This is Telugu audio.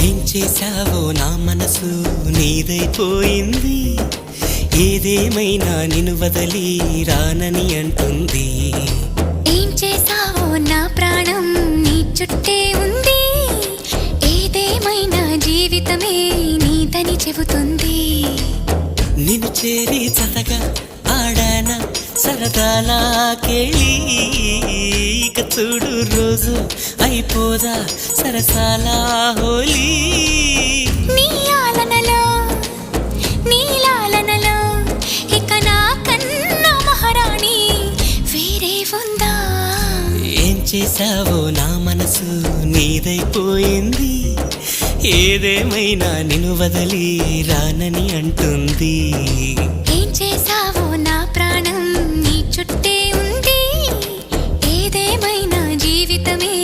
ఏం చేశావో నా మనసు నీదైపోయింది, ఏదేమైనా నిన్ను వదలి రానని అంటుంది. ఏం చేశావో నా ప్రాణం నీ చుట్టే ఉంది, ఏదేమైనా జీవితమే నీదని చెబుతుంది. నిన్ను చేరి చతగా ఆడానా సరదాలా కేళి, ఇక చూడు రోజు అయిపోదా సరసాలా హోలీ. నీ ఆలనలో నీ లాలనలో ఇక నా కన్నా మహారాణి వేరే ఉందా? ఏం చేశావో నా మనసు నీదైపోయింది, ఏదేమైనా నిన్ను వదలి రానని అంటుంది. ఏం చేశావో నా ప్రాణం నీ చుట్టే ఉంది, ఏదేమైనా జీవితమే